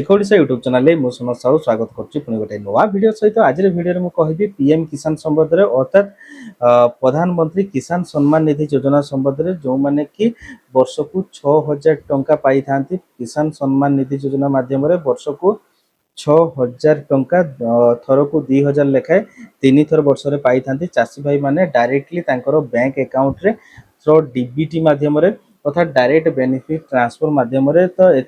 Odisha YouTube channel ମୁଁ ସୁମନ୍ତ ସାହୁ ସ୍ୱାଗତ କରୁଛି ପୁଣି ଗୋଟେ ନୂଆ ଭିଡ଼ିଓ ସହିତ। ଆଜିର ଭିଡ଼ିଓରେ ମୁଁ କହିବି ପିଏମ୍ କିଷାନ ସମ୍ବନ୍ଧରେ, ଅର୍ଥାତ୍ ପ୍ରଧାନମନ୍ତ୍ରୀ କିଷାନ ସମ୍ମାନ ନିଧି ଯୋଜନା ସମ୍ବନ୍ଧରେ। ଯେଉଁମାନେ କି ବର୍ଷକୁ 6,000 ଟଙ୍କା ପାଇଥାନ୍ତି କିଷାନ ସମ୍ମାନ ନିଧି ଯୋଜନା ମାଧ୍ୟମରେ। ବର୍ଷକୁ 6,000 ଟଙ୍କା, ଥରକୁ 2,000 ଲେଖାଏଁ 3 ଥର ବର୍ଷରେ ପାଇଥାନ୍ତି ଚାଷୀ ଭାଇ ମାନେ ଡାଇରେକ୍ଟଲି ତାଙ୍କର ବ୍ୟାଙ୍କ ଆକାଉଣ୍ଟରେ थ्रो डीबीटी माध्यम तथा डायरेक्ट बेनिफिट ट्रांसफर माध्यम। तो ए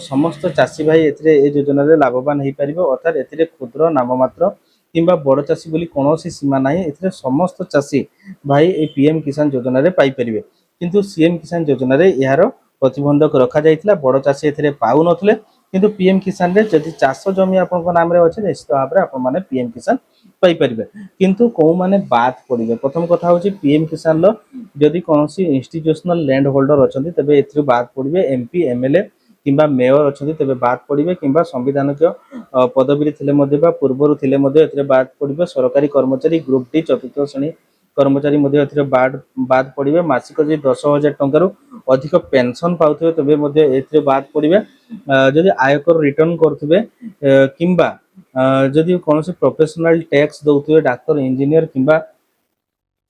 समस्त चाषी भाई ए योजना लाभवान हो पार, अर्थात ए क्षुद्र नाममात्र किंबा बड़ चाषी बोली कौन सीमा ना, ए समस्त चाषी भाई ए पीएम किसान योजना पाइपर। किंतु सीएम किसान योजना यार प्रतिबंधक रखा जाइथिला, बड़ चाषी ए पाउ नथिले। किंतु पीएम किसान रे जदि चाष जमी आपन नाम रे अछि निश्चित भाव में आपण माने पीएम किसान पाई परिबे। किंतु को माने बात पड़िबे, प्रथम कथा होछि पीएम किसान लो जदि कोनोसी इंस्टीट्यूशनल लैंड होल्डर अछंती तबे एथि बात पड़िबे। एमपी एमएलए किंबा मेयर अछंती तबे बात पड़िबे, किंबा संविधानिक पदवी थिले मध्ये बा पूर्वरु थिले मध्ये एथि बात पड़िबे। सरकारी कर्मचारी ग्रुप डी चतुर्थ श्रेणी कर्मचारी मध्ये एथि बात पड़िबे। मासिक जे 10,000 टंका अधिक पेंशन पाउथिबे तबे मध्ये एथि बात पड़िबे। जदि आयकर रिटर्न करथिबे किंबा जदि कोनोसी प्रोफेशनल टैक्स दउथिबे, डाक्टर इंजीनियर किंबा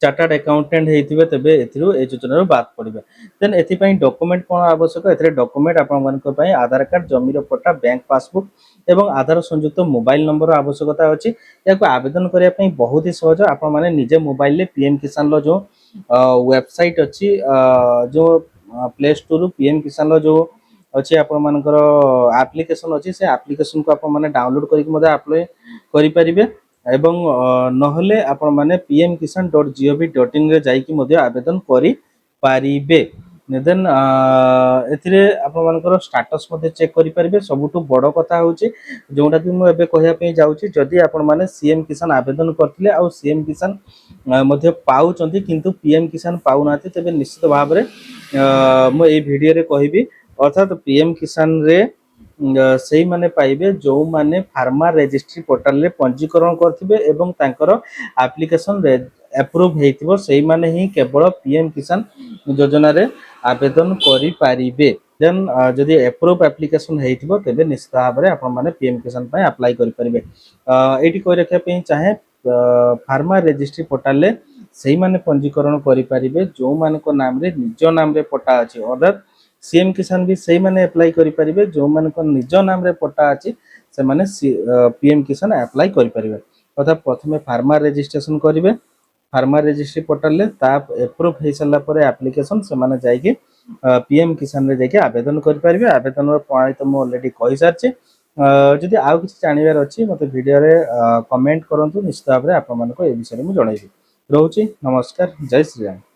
चार्टर्ड अकाउंटेंट हेतिबे तबे एथिरु ए योजना बात पड़िबे। देन एथि पई डॉक्यूमेंट कोन आवश्यक, एथि डॉक्यूमेंट आपन मानक पई आधार कार्ड, जमीर पट्टा, बैंक पासबुक एवं आधार संयुक्त मोबाइल नंबर आवश्यकता अछि। याको आवेदन करिया पई बहुत ही सहज। आपन माने निजे मोबाइल ले पीएम किसान लो जो वेबसाइट अछि, जो प्ले स्टोर रु पीएम किसान लो जो अच्छे आपण मानकर एप्लिकेशन अच्छी, से एप्लिकेशन को आपण माने डाउनलोड करके मते अप्लाई करि परिबे। एवं नहले आपण माने pmkisan.gov.in रे जाईकी मते आवेदन करि पारिबे। देन एथिरे आपण मानकर स्टेटस मते चेक करि परिबे। सबुटु बड़ कथा होची जोंडा कि मु एबे कहिया पे जाउची, जदि आपण माने सीएम किसान आवेदन करथिले आ सीएम किसान मते पाउचंती किंतु पीएम किसान पाउ नाथि, तबे निश्चित भाव रे मु ए वीडियो रे कहिबी। अर्थात पीएम किसान रे सही माने पाइबे जो माने फार्मर रजिस्ट्री पोर्टल रे पंजीकरण करथिबे एवं तांकर एप्लिकेशन रे अप्रूव हेतिबो, सही माने ही केवल पीएम किसान योजना रे आवेदन करि पारिबे। देन जदि अप्रूव एप्लिकेशन हेतिबो तबे निश्चित भाव रे आपण माने पीएम किसान पय अप्लाई करि परिबे। एटी कोइ रखे पे चाहे फार्मर रजिस्ट्री पोर्टल रे सही माने पंजीकरण करि पारिबे जो माने को नाम रे निज नाम रे पट्टा अछि। अर्थात सीएम किसान भी सही माने अप्लाई करि परिबे जो मान को निज नाम रे पट्टा अछि से माने पीएम किसान अप्लाई करि परिबे। अर्थात प्रथमे फार्मर रजिस्ट्रेशन करिवे फार्मर रजिस्ट्री पोर्टल ले, ता अप्रूव हे सला परे एप्लिकेशन से माने जाई कि पीएम किसान रे जाई कि आवेदन करि परिबे। आवेदन रो प्रणाली तो मु ऑलरेडी कहि सारछि। जदि आउ किछि जानिबार अछि मते वीडियो रे कमेंट करंतु, निश्चित भाव रे आपण मानको ए विषय रे मु जणाइबी। रहउछि, नमस्कार, जय श्री राम।